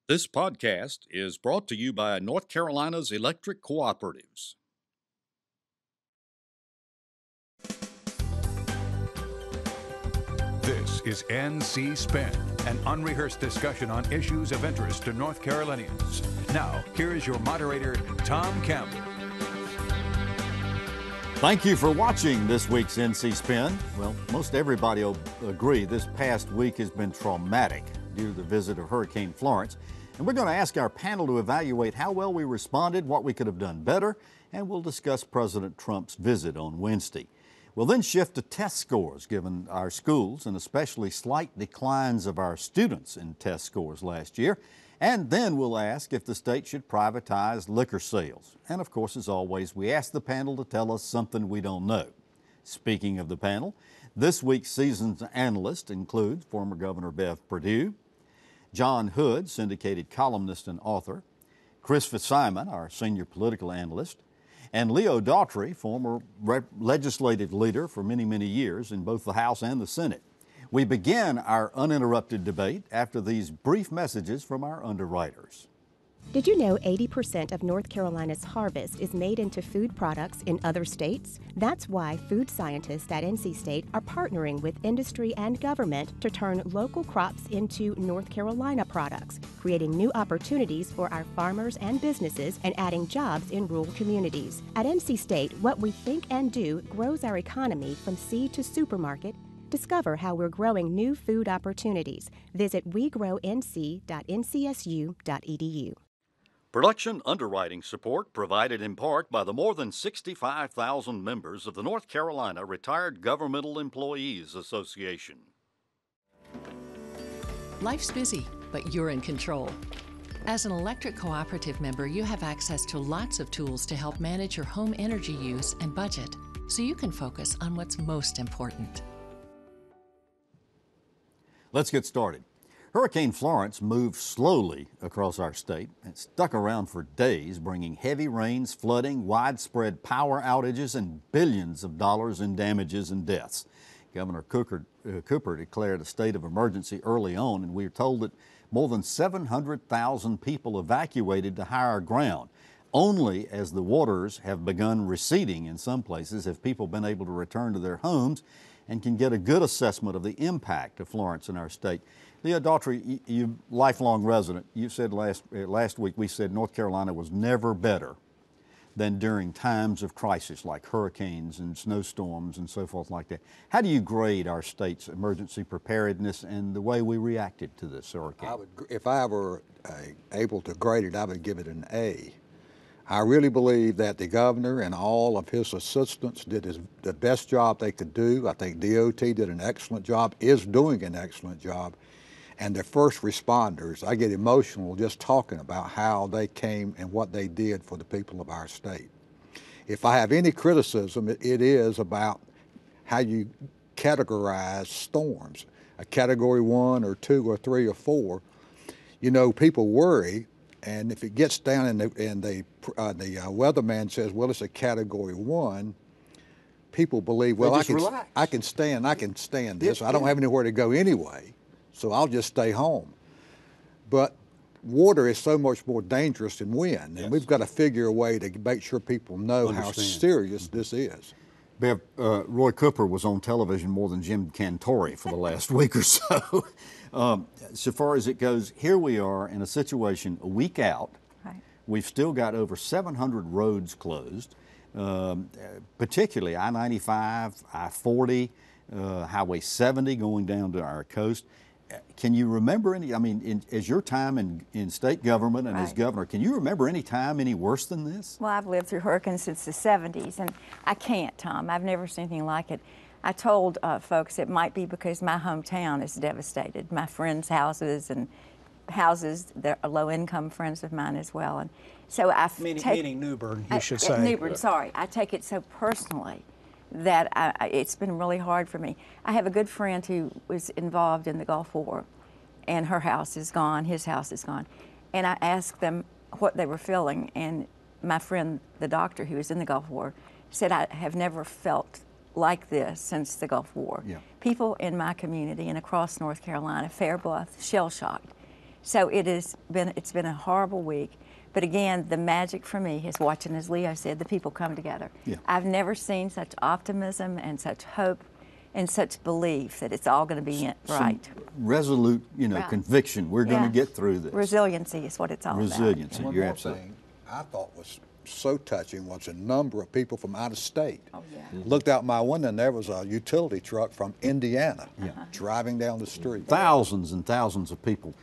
This podcast is brought to you by North Carolina's electric cooperatives. This is NC Spin, an unrehearsed discussion on issues of interest to North Carolinians. Now, here is your moderator, Tom Campbell. Thank you for watching this week's NC Spin. Well, most everybody will agree this past week has been traumatic due to the visit of Hurricane Florence. And we're going to ask our panel to evaluate how well we responded, what we could have done better, and we'll discuss President Trump's visit on Wednesday. We'll then shift to test scores given our schools and especially slight declines of our students in test scores last year. And then we'll ask if the state should privatize liquor sales. And of course, as always, we ask the panel to tell us something we don't know. Speaking of the panel, this week's season's analyst includes former Governor Perdue, John Hood, syndicated columnist and author, Chris Fitzsimon, our senior political analyst, and Leo Daughtry, former legislative leader for many, many years in both the House and the Senate. We begin our uninterrupted debate after these brief messages from our underwriters. Did you know 80% of North Carolina's harvest is made into food products in other states? That's why food scientists at NC State are partnering with industry and government to turn local crops into North Carolina products, creating new opportunities for our farmers and businesses and adding jobs in rural communities. At NC State, what we think and do grows our economy from seed to supermarket. Discover how we're growing new food opportunities. Visit wegrownc.ncsu.edu. Production underwriting support provided in part by the more than 65,000 members of the North Carolina Retired Governmental Employees Association. Life's busy, but you're in control. As an electric cooperative member, you have access to lots of tools to help manage your home energy use and budget, so you can focus on what's most important. Let's get started. Hurricane Florence moved slowly across our state and stuck around for days, bringing heavy rains, flooding, widespread power outages, and billions of dollars in damages and deaths. Governor Cooper declared a state of emergency early on, and we were told that more than 700,000 people evacuated to higher ground. Only as the waters have begun receding in some places have people been able to return to their homes and can get a good assessment of the impact of Florence in our state. Leo Daughtry, you lifelong resident, you said last week, we said North Carolina was never better than during times of crisis like hurricanes and snowstorms and so forth like that. How do you grade our state's emergency preparedness and the way we reacted to this hurricane? If I were able to grade it, I would give it an A. I really believe that the governor and all of his assistants did the best job they could do. I think DOT did an excellent job, is doing an excellent job. And the first responders, I get emotional just talking about how they came and what they did for the people of our state. If I have any criticism, it is about how you categorize storms, a category 1 or 2 or 3 or 4. You know, people worry, and if it gets down and the weatherman says, well, it's a category 1, people believe, well, I can stand this. I don't have anywhere to go anyway, so I'll just stay home. But water is so much more dangerous than wind, and we've got to figure a way to make sure people know how serious this is. Bev, Roy Cooper was on television more than Jim Cantore for the last week or so. So far as it goes, here we are in a situation a week out. Right. We've still got over 700 roads closed, particularly I-95, I-40, Highway 70 going down to our coast. Can you remember any, as your time in state government and as governor, can you remember any time any worse than this? Well, I've lived through hurricanes since the 70s, and I can't, Tom. I've never seen anything like it. I told folks it might be because my hometown is devastated. My friends' houses and houses, they're low-income friends of mine as well. And so meaning New Bern, you should say. New Bern, sorry. I take it so personally that it's been really hard for me. I have a good friend who was involved in the Gulf War, and her house is gone, his house is gone. And I asked them what they were feeling, and my friend, the doctor who was in the Gulf War, said, I have never felt like this since the Gulf War. Yeah. People in my community and across North Carolina, Fair Bluff, shell-shocked. So it's been a horrible week. But again, the magic for me is watching, as Leo said, the people come together. Yeah. I've never seen such optimism and such hope and such belief that it's all going to be right. Resolute, Right. conviction. We're going to get through this. Resiliency is what it's all Resiliency. One You're more absolutely. thing I thought was so touching was a number of people from out of state. Oh, yeah. Looked out my window and there was a utility truck from Indiana driving down the street. Thousands and thousands of people.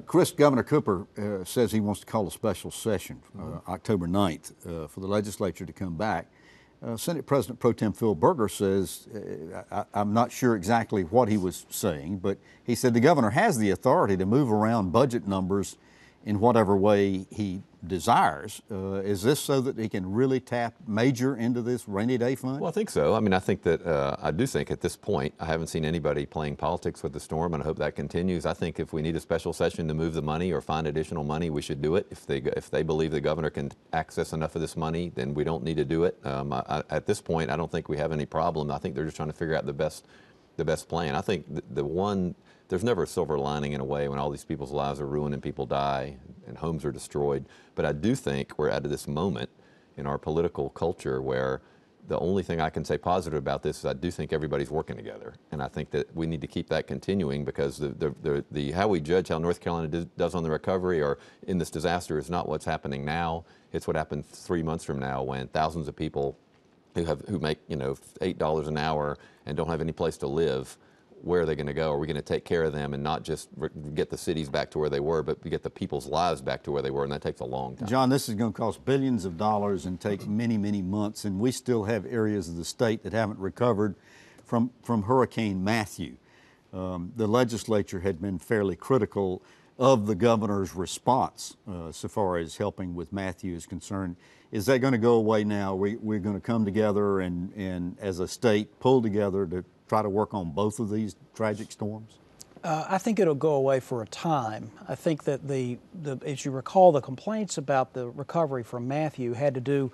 Chris, Governor Cooper says he wants to call a special session October 9th for the legislature to come back. Senate President Pro Tem Phil Berger says, I'm not sure exactly what he was saying, but he said the governor has the authority to move around budget numbers in whatever way he desires. Is this so that he can really tap major into this rainy day fund? Well, I think so. I mean, I think that I do think at this point, I haven't seen anybody playing politics with the storm, and I hope that continues. I think if we need a special session to move the money or find additional money, we should do it. If they believe the governor can access enough of this money, then we don't need to do it. At this point, I don't think we have any problem. I think they're just trying to figure out the best plan. I think there's never a silver lining in a way when all these people's lives are ruined and people die and homes are destroyed. But I do think we're at this moment in our political culture where the only thing I can say positive about this is I do think everybody's working together. And I think that we need to keep that continuing because the how we judge how North Carolina does on the recovery or in this disaster is not what's happening now. It's what happens 3 months from now when thousands of people who make $8 an hour and don't have any place to live. Where are they going to go? Are we going to take care of them and not just get the cities back to where they were, but get the people's lives back to where they were, and that takes a long time. John, this is going to cost billions of dollars and take many, many months, and we still have areas of the state that haven't recovered from Hurricane Matthew. The legislature had been fairly critical of the governor's response so far as helping with Matthew is concerned. Is that going to go away now? We're going to come together and as a state pull together to try to work on both of these tragic storms? I think it'll go away for a time. I think that as you recall, the complaints about the recovery from Matthew had to do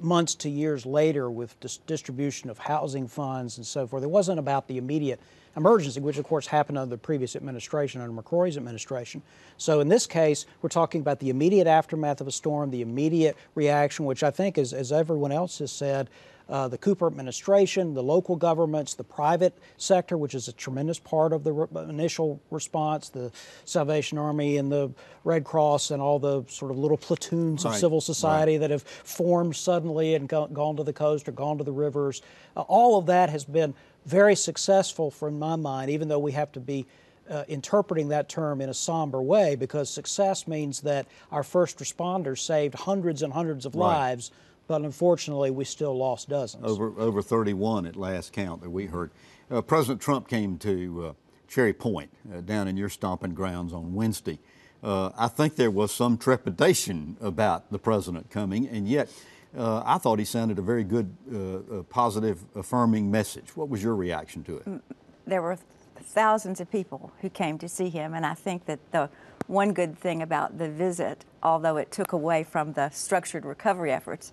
months to years later with distribution of housing funds and so forth. It wasn't about the immediate emergency, which of course happened under the previous administration, under McCrory's administration. So in this case, we're talking about the immediate aftermath of a storm, the immediate reaction, which I think, as everyone else has said, the Cooper administration, the local governments, the private sector, which is a tremendous part of the initial response, the Salvation Army and the Red Cross and all the sort of little platoons of civil society that have formed suddenly and gone to the coast or gone to the rivers. All of that has been very successful from my mind, even though we have to be interpreting that term in a somber way, because success means that our first responders saved hundreds and hundreds of lives, but unfortunately we still lost dozens. Over 31 at last count that we heard. President Trump came to Cherry Point down in your stomping grounds on Wednesday. I think there was some trepidation about the president coming, and yet I thought he sounded a very good, positive, affirming message. What was your reaction to it? There were thousands of people who came to see him, and I think that the one good thing about the visit, although it took away from the structured recovery efforts,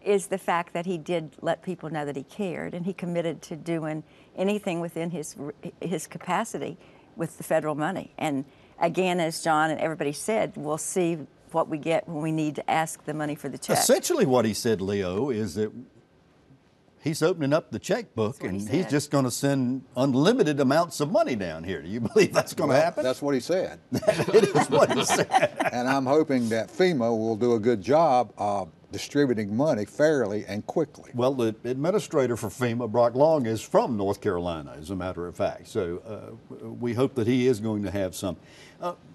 is the fact that he did let people know that he cared, and he committed to doing anything within his capacity with the federal money. And again, as John and everybody said, we'll see what we get when we need to ask the money for the check. Essentially what he said, Leo, is that he's opening up the checkbook and he's just going to send unlimited amounts of money down here. Do you believe that's going to happen? That's what he said. It is what he said. And I'm hoping that FEMA will do a good job of distributing money fairly and quickly. Well, the administrator for FEMA, Brock Long, is from North Carolina, as a matter of fact. So we hope that he is going to have some.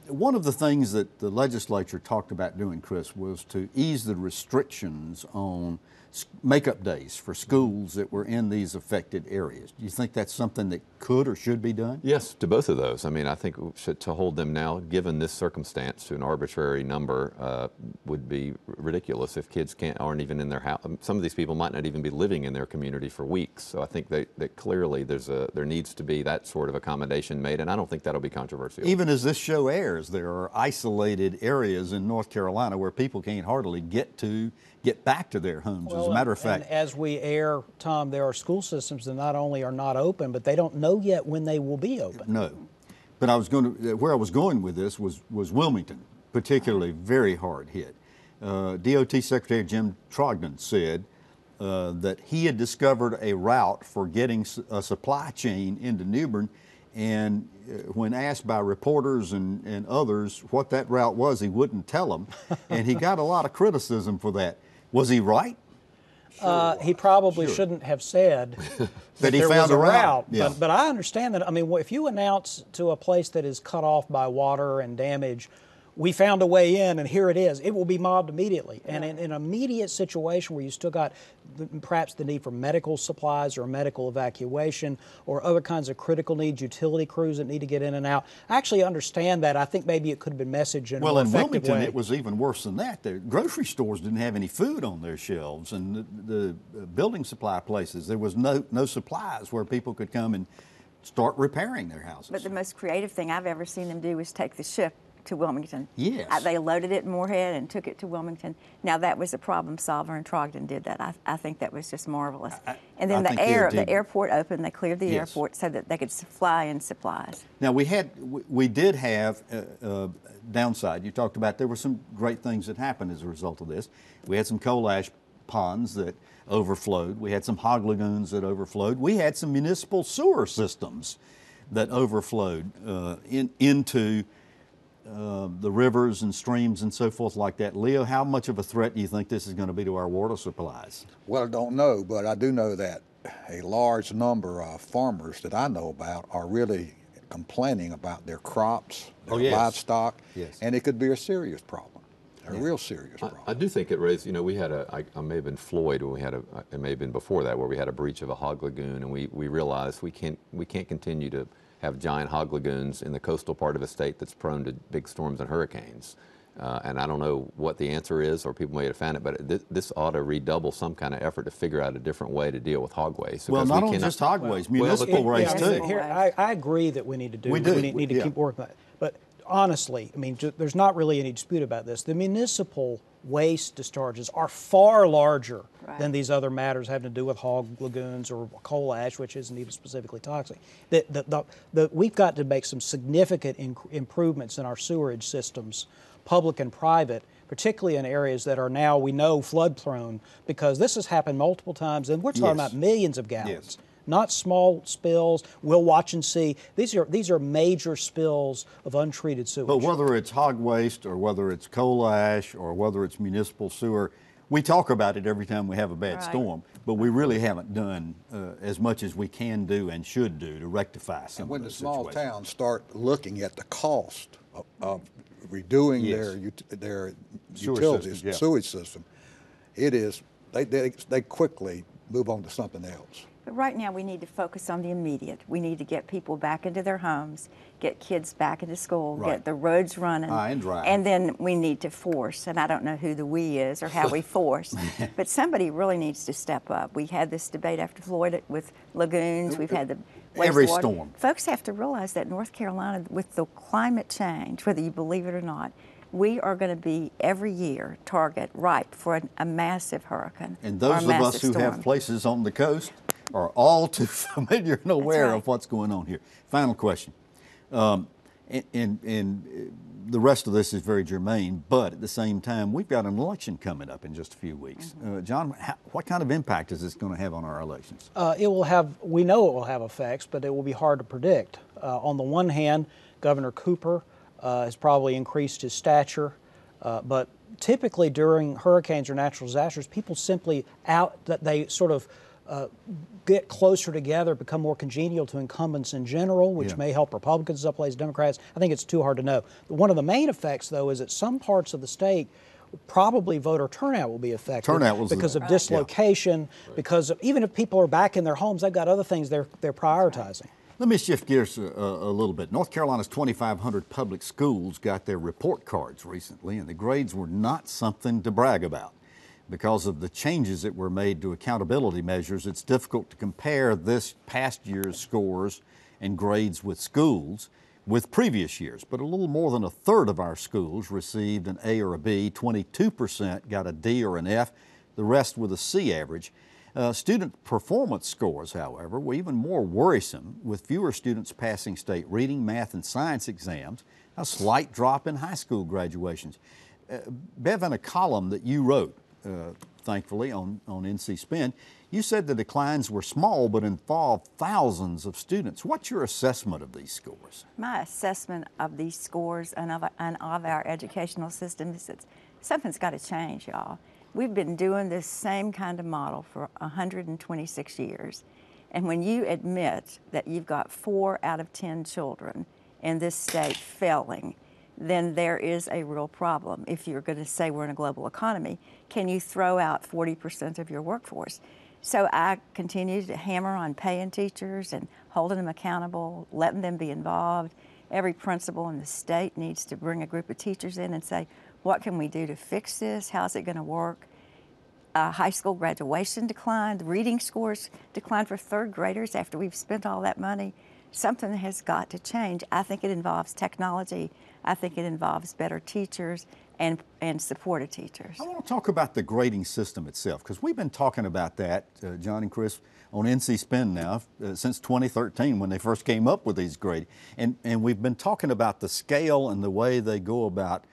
One of the things that the legislature talked about doing, Chris, was to ease the restrictions on makeup days for schools that were in these affected areas. Do you think that's something that could or should be done? Yes, to both of those. I mean, I think to hold them now, given this circumstance, to an arbitrary number would be ridiculous if kids aren't even in their house. Some of these people might not even be living in their community for weeks. So I think that clearly there needs to be that sort of accommodation made, and I don't think that'll be controversial. Even as this show airs, there are isolated areas in North Carolina where people can't hardly get back to their homes. Well, as a matter of fact, and as we air, Tom, there are school systems that not only are not open, but they don't know yet when they will be open. No. But where I was going with this was Wilmington, particularly very hard hit. DOT Secretary Jim Trogdon said that he had discovered a route for getting a supply chain into New Bern, and when asked by reporters and others what that route was, he wouldn't tell them, and he got a lot of criticism for that. Was he right? He probably shouldn't have said that he there found was a a route. route. Yeah. But I understand that. I mean, if you announce to a place that is cut off by water and damage, we found a way in and here it is, it will be mobbed immediately. And in an immediate situation where you still got perhaps the need for medical supplies or medical evacuation or other kinds of critical needs, utility crews that need to get in and out, I actually understand that. I think maybe it could have been messaged in a more effective Wilmington, way. it was even worse than that. The grocery stores didn't have any food on their shelves, and the building supply places, there was no supplies where people could come and start repairing their houses. But the most creative thing I've ever seen them do was take the ship to Wilmington. Yes. They loaded it in Moorhead and took it to Wilmington. Now that was a problem solver, and Trogdon did that. I think that was just marvelous. And then the airport opened. They cleared the airport so that they could fly in supplies. Now we did have a downside. You talked about there were some great things that happened as a result of this. We had some coal ash ponds that overflowed. We had some hog lagoons that overflowed. We had some municipal sewer systems that overflowed into the rivers and streams and so forth like that. Leo, how much of a threat do you think this is going to be to our water supplies? Well, I don't know, but I do know that a large number of farmers that I know about are really complaining about their crops, their livestock, and it could be a serious problem. A real serious problem. I do think it raised, we had I may have been Floyd when we had it may have been before that, where we had a breach of a hog lagoon, and we realized we can't continue to have giant hog lagoons in the coastal part of a state that's prone to big storms and hurricanes. And I don't know what the answer is, or people may have found it, but this ought to redouble some kind of effort to figure out a different way to deal with hog waste. Well, not only just hog waste, municipal waste too. I agree that we need to need to keep working on it. But honestly, I mean, there's not really any dispute about this. The municipal waste discharges are far larger than these other matters having to do with hog lagoons or coal ash, which isn't even specifically toxic. We've got to make some significant improvements in our sewerage systems, public and private, particularly in areas that are now, we know, flood prone, because this has happened multiple times, and we're talking about millions of gallons. Not small spills. We'll watch and see. These are major spills of untreated sewage. But whether it's hog waste or whether it's coal ash or whether it's municipal sewer, we talk about it every time we have a bad storm, but we really haven't done as much as we can do and should do to rectify some of those situations. And when the small towns start looking at the cost of redoing their utilities, sewage system, it is they quickly move on to something else. But right now we need to focus on the immediate. We need to get people back into their homes, get kids back into school, get the roads running. And dry. And then we need to force, and I don't know who the we is or how we force, but somebody really needs to step up. We had this debate after Floyd with lagoons. We've had the wastewater. Every storm. Folks have to realize that North Carolina, with the climate change, whether you believe it or not, we are going to be every year ripe for a massive hurricane. And those of us who have places on the coast are all too familiar and aware of what's going on here. Final question. And the rest of this is very germane, but at the same time, we've got an election coming up in just a few weeks. John, what kind of impact is this going to have on our elections? We know it will have effects, but it will be hard to predict. On the one hand, Governor Cooper has probably increased his stature, but typically during hurricanes or natural disasters, people simply they sort of get closer together, become more congenial to incumbents in general, which may help Republicans in some places, Democrats. I think it's too hard to know. One of the main effects, though, is that some parts of the state, probably voter turnout will be affected because of dislocation, because even if people are back in their homes, they've got other things they're prioritizing. Let me shift gears a little bit. North Carolina's 2,500 public schools got their report cards recently, and the grades were not something to brag about. Because of the changes that were made to accountability measures, it's difficult to compare this past year's scores and grades with schools with previous years. But a little more than a third of our schools received an A or a B, 22% got a D or an F, the rest with a C average. Student performance scores, however, were even more worrisome, with fewer students passing state reading, math, and science exams, a slight drop in high school graduations. Bev, in a column that you wrote, thankfully, on NC Spin, you said the declines were small but involved thousands of students. What's your assessment of these scores? My assessment of these scores and of our educational system is that something's got to change, y'all. We've been doing this same kind of model for 126 years. And when you admit that you've got 4 out of 10 children in this state failing, then there is a real problem. If you're going to say we're in a global economy, can you throw out 40% of your workforce? So I continue to hammer on paying teachers and holding them accountable, letting them be involved. Every principal in the state needs to bring a group of teachers in and say, what can we do to fix this? How's it going to work? High school graduation declined. Reading scores declined for 3rd graders after we've spent all that money. Something has got to change. I think it involves technology. I think it involves better teachers and supportive teachers. I want to talk about the grading system itself, because we've been talking about that, John and Chris, on NC Spin now since 2013 when they first came up with these grading. And we've been talking about the scale and the way they go about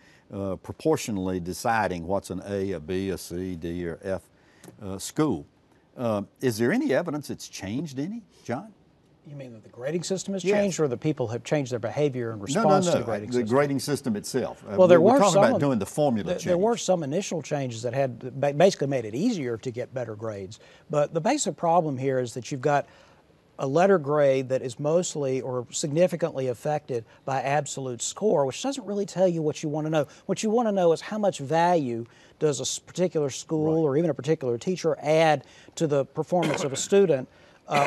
proportionally deciding what's an A, a B, a C, D, or F school. Is there any evidence it's changed any, John? You mean that the grading system has changed, or the people have changed their behavior in response to the grading system? The grading system itself. Well, there we're were talking some about doing the formula change. There were some initial changes that had basically made it easier to get better grades. But the basic problem here is that you've got a letter grade that is mostly or significantly affected by absolute score, which doesn't really tell you what you want to know. What you want to know is how much value does a particular school or even a particular teacher add to the performance of a student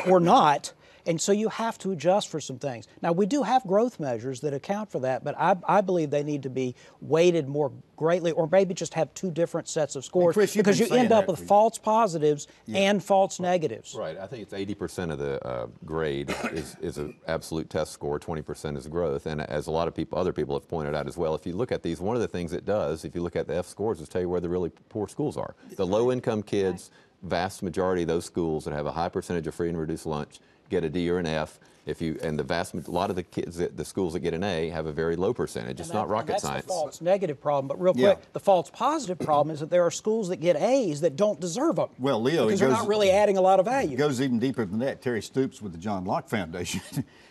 or not. And so you have to adjust for some things. Now, we do have growth measures that account for that, but I believe they need to be weighted more greatly, or maybe just have 2 different sets of scores, Chris, because you end up with false positives and false negatives. Right. I think it's 80% of the grade is an absolute test score, 20% is growth. And as a lot of other people have pointed out as well, if you look at these, one of the things it does, if you look at the F scores, is tell you where the really poor schools are. The low-income kids, vast majority of those schools that have a high percentage of free and reduced lunch get a D or an F. And a lot of the kids, the schools that get an A have a very low percentage. It's not rocket science. That's the false negative problem. But real quick, the false positive problem is that there are schools that get A's that don't deserve them. Well, Leo, because they're not really adding a lot of value. It goes even deeper than that. Terry Stoops with the John Locke Foundation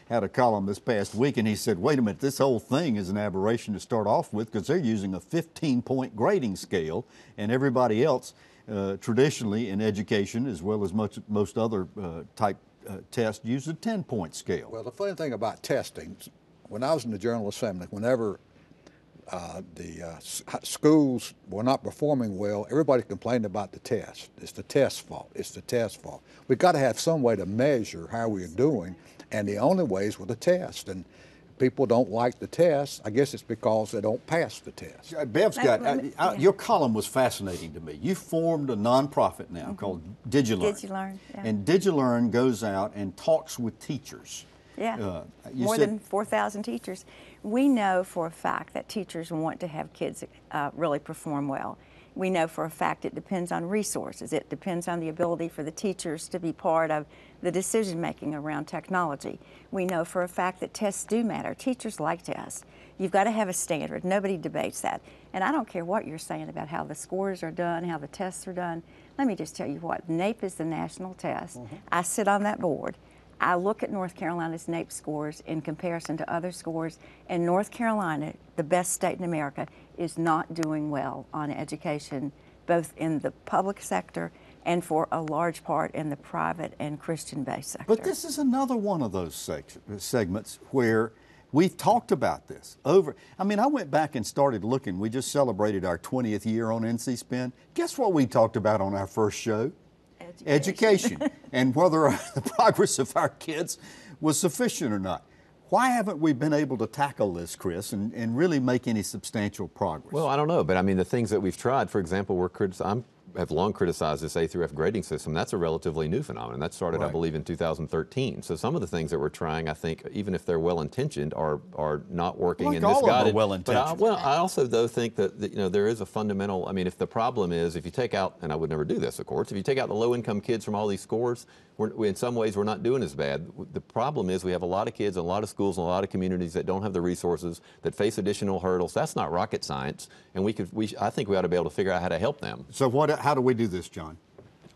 had a column this past week, and he said, wait a minute, this whole thing is an aberration to start off with, because they're using a 15-point grading scale, and everybody else traditionally in education, as well as most other type test, use a 10-point scale. Well, the funny thing about testing, when I was in the General Assembly, whenever the schools were not performing well, everybody complained about the test. It's the test fault. It's the test fault. We've got to have some way to measure how we're doing, and the only way is with a test. And people don't like the test. I guess it's because they don't pass the test. Bev's got, your column was fascinating to me. You formed a nonprofit now called DigiLearn. DigiLearn, And DigiLearn goes out and talks with teachers. Yeah, more than 4,000 teachers. We know for a fact that teachers want to have kids really perform well. We know for a fact it depends on resources. It depends on the ability for the teachers to be part of the decision making around technology. We know for a fact that tests do matter. Teachers like tests. You've got to have a standard. Nobody debates that. And I don't care what you're saying about how the scores are done, how the tests are done. Let me just tell you what, NAEP is the national test. I sit on that board. I look at North Carolina's NAEP scores in comparison to other scores, and North Carolina, the best state in America, is not doing well on education, both in the public sector and for a large part in the private and Christian-based sector. But this is another one of those segments where we've talked about this over. I mean, I went back and started looking. We just celebrated our 20th year on NC Spin. Guess what we talked about on our first show? Education. And whether the progress of our kids was sufficient or not. Why haven't we been able to tackle this, Chris, and really make any substantial progress? Well, I don't know, but I mean, the things that we've tried, for example, I'm have long criticized this A through F grading system. That's a relatively new phenomenon. That started, I believe, in 2013. So some of the things that we're trying, I think, even if they're well-intentioned, are not working and misguided. All of them are well-intentioned. But I also, though, think that, there is a fundamental, I mean, if the problem is, if you take out, and I would never do this, of course, if you take out the low-income kids from all these scores, in some ways we're not doing as bad. The problem is we have a lot of kids, a lot of schools, and a lot of communities that don't have the resources, that face additional hurdles. That's not rocket science, and I think we ought to be able to figure out how to help them. So how do we do this, John?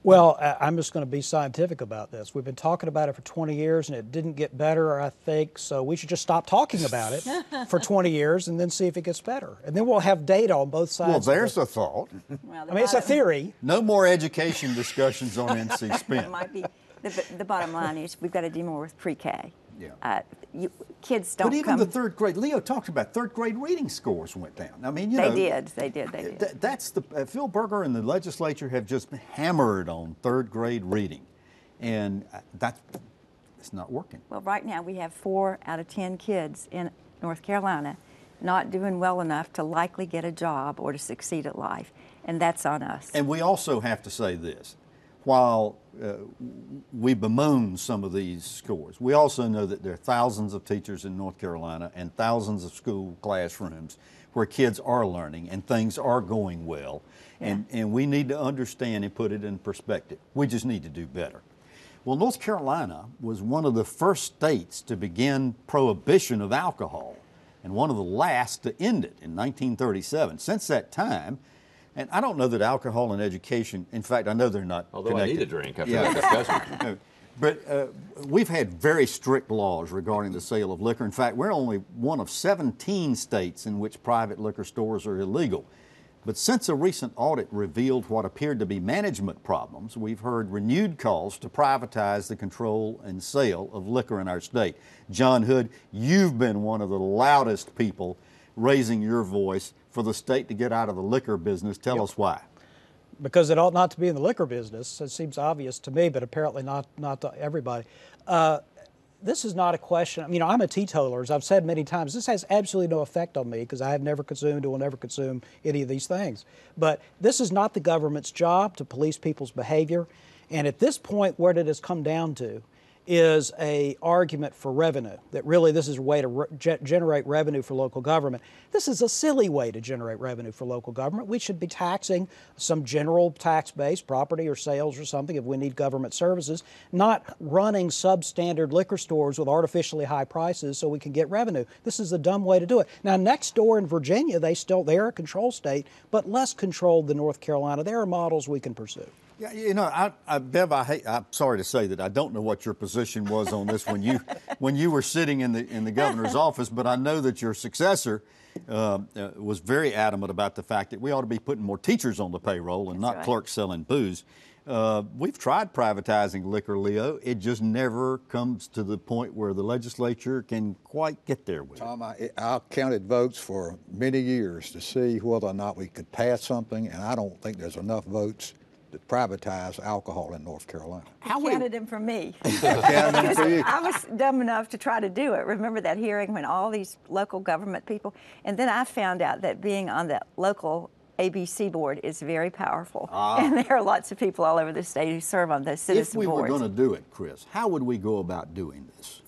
Well, I'm just going to be scientific about this. We've been talking about it for 20 years, and it didn't get better, I think, so we should just stop talking about it for 20 years and then see if it gets better. And then we'll have data on both sides. Well, there's a thought. Well, I mean, it's a theory. No more education discussions on NC Spin. It might be. The bottom line is we've got to do more with pre-K. Yeah. Kids don't But even come. the third grade, Leo talked about third grade reading scores went down. I mean, They did. That's Phil Berger and the legislature have just hammered on third grade reading, and it's not working. Well, right now we have 4 out of 10 kids in North Carolina not doing well enough to likely get a job or to succeed at life, and that's on us. And we also have to say this. While we bemoan some of these scores, we also know that there are thousands of teachers in North Carolina and thousands of school classrooms where kids are learning and things are going well. Yeah. And we need to understand and put it in perspective. We just need to do better. Well, North Carolina was one of the first states to begin prohibition of alcohol and one of the last to end it in 1937. Since that time, and I don't know that alcohol and education, in fact, I know they're not Although connected. I need a drink after that discussion. But we've had very strict laws regarding the sale of liquor. In fact, we're only one of 17 states in which private liquor stores are illegal. But since a recent audit revealed what appeared to be management problems, we've heard renewed calls to privatize the control and sale of liquor in our state. John Hood, you've been one of the loudest people raising your voice for the state to get out of the liquor business. Tell us why. Because it ought not to be in the liquor business. It seems obvious to me, but apparently not to everybody. This is not a question, I'm a teetotaler, as I've said many times. This has absolutely no effect on me because I have never consumed or will never consume any of these things. But this is not the government's job to police people's behavior. And at this point, what it has come down to is an argument for revenue, that really this is a way to generate revenue for local government. This is a silly way to generate revenue for local government. We should be taxing some general tax base, property or sales or something if we need government services, not running substandard liquor stores with artificially high prices so we can get revenue. This is a dumb way to do it. Now, next door in Virginia, they're a control state, but less controlled than North Carolina. There are models we can pursue. Yeah, Bev, I'm sorry to say that I don't know what your position was on this when you were sitting in the governor's office, but I know that your successor was very adamant about the fact that we ought to be putting more teachers on the payroll and not clerks selling booze. We've tried privatizing liquor, Leo. It just never comes to the point where the legislature can quite get there with it. Tom, I counted votes for many years to see whether or not we could pass something, and I don't think there's enough votes to privatize alcohol in North Carolina. You counted him for me. Counted him for you. I was dumb enough to try to do it. Remember that hearing when all these local government people, and then I found out that being on the local ABC board is very powerful. And there are lots of people all over the state who serve on those citizen boards. If we were going to do it, Chris, how would we go about doing this?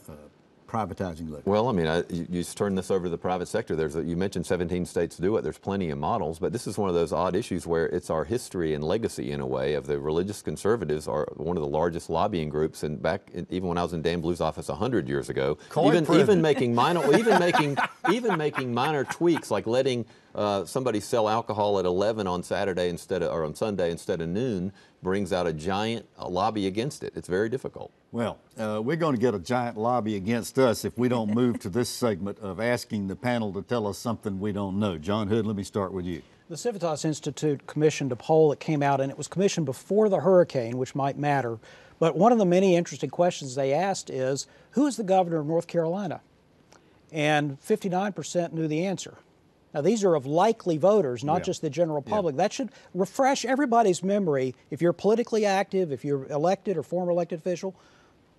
Privatizing liquor? Well, you turn this over to the private sector. You mentioned 17 states do it. There's plenty of models, but this is one of those odd issues where it's our history and legacy in a way of the religious conservatives are one of the largest lobbying groups. And even when I was in Dan Blue's office 100 years ago, even making minor tweaks like letting somebody sell alcohol at 11 on Saturday or on Sunday instead of noon brings out a giant lobby against it. It's very difficult. Well, we're going to get a giant lobby against us if we don't move to this segment of asking the panel to tell us something we don't know. John Hood, let me start with you. The Civitas Institute commissioned a poll that came out, and it was commissioned before the hurricane, which might matter. But one of the many interesting questions they asked is, who is the governor of North Carolina? And 59% knew the answer. Now, these are of likely voters, not just the general public. That should refresh everybody's memory. If you're politically active, if you're elected or former elected official,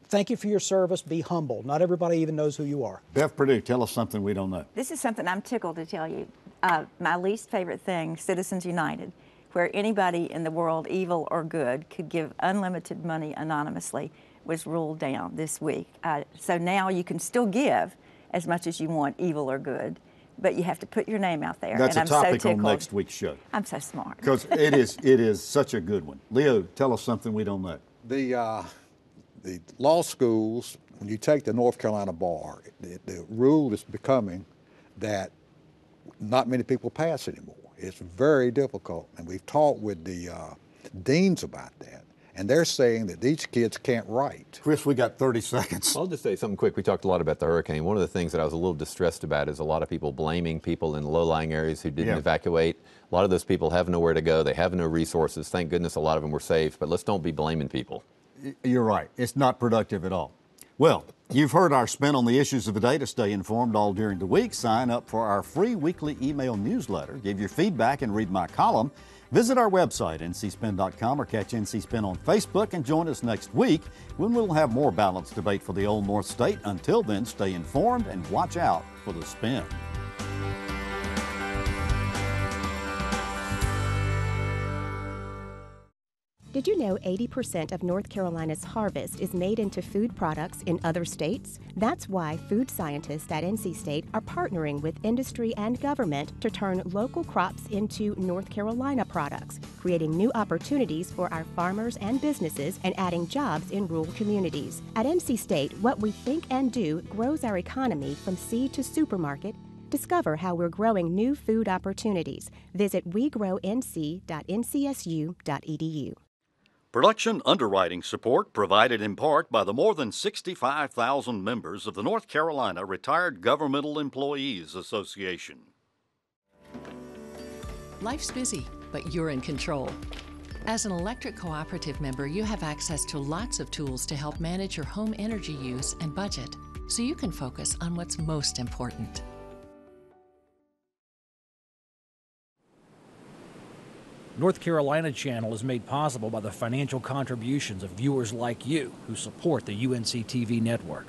thank you for your service. Be humble. Not everybody even knows who you are. Bev Perdue, tell us something we don't know. This is something I'm tickled to tell you. My least favorite thing, Citizens United. where anybody in the world, evil or good, could give unlimited money anonymously, was ruled down this week. So now you can still give as much as you want, evil or good, but you have to put your name out there. That's and a topic I'm so on tickled. next week's show. I'm so smart. Because it is such a good one. Leo, tell us something we don't know. The law schools, when you take the North Carolina bar, the rule is becoming that not many people pass anymore. It's very difficult, and we've talked with the deans about that, and they're saying that these kids can't write. Chris, we got 30 seconds. I'll just say something quick. We talked a lot about the hurricane. One of the things that I was a little distressed about is a lot of people blaming people in low-lying areas who didn't evacuate. A lot of those people have nowhere to go. They have no resources. Thank goodness a lot of them were safe, but let's don't be blaming people. You're right. It's not productive at all. Well, you've heard our spin on the issues of the day. To stay informed all during the week, sign up for our free weekly email newsletter. Give your feedback and read my column. Visit our website, ncspin.com, or catch NC Spin on Facebook, and join us next week when we'll have more balanced debate for the Old North State. Until then, stay informed and watch out for the spin. Did you know 80% of North Carolina's harvest is made into food products in other states? That's why food scientists at NC State are partnering with industry and government to turn local crops into North Carolina products, creating new opportunities for our farmers and businesses and adding jobs in rural communities. At NC State, what we think and do grows our economy from seed to supermarket. Discover how we're growing new food opportunities. Visit wegrownc.ncsu.edu. Production underwriting support provided in part by the more than 65,000 members of the North Carolina Retired Governmental Employees Association. Life's busy, but you're in control. As an electric cooperative member, you have access to lots of tools to help manage your home energy use and budget, so you can focus on what's most important. North Carolina Channel is made possible by the financial contributions of viewers like you who support the UNC TV network.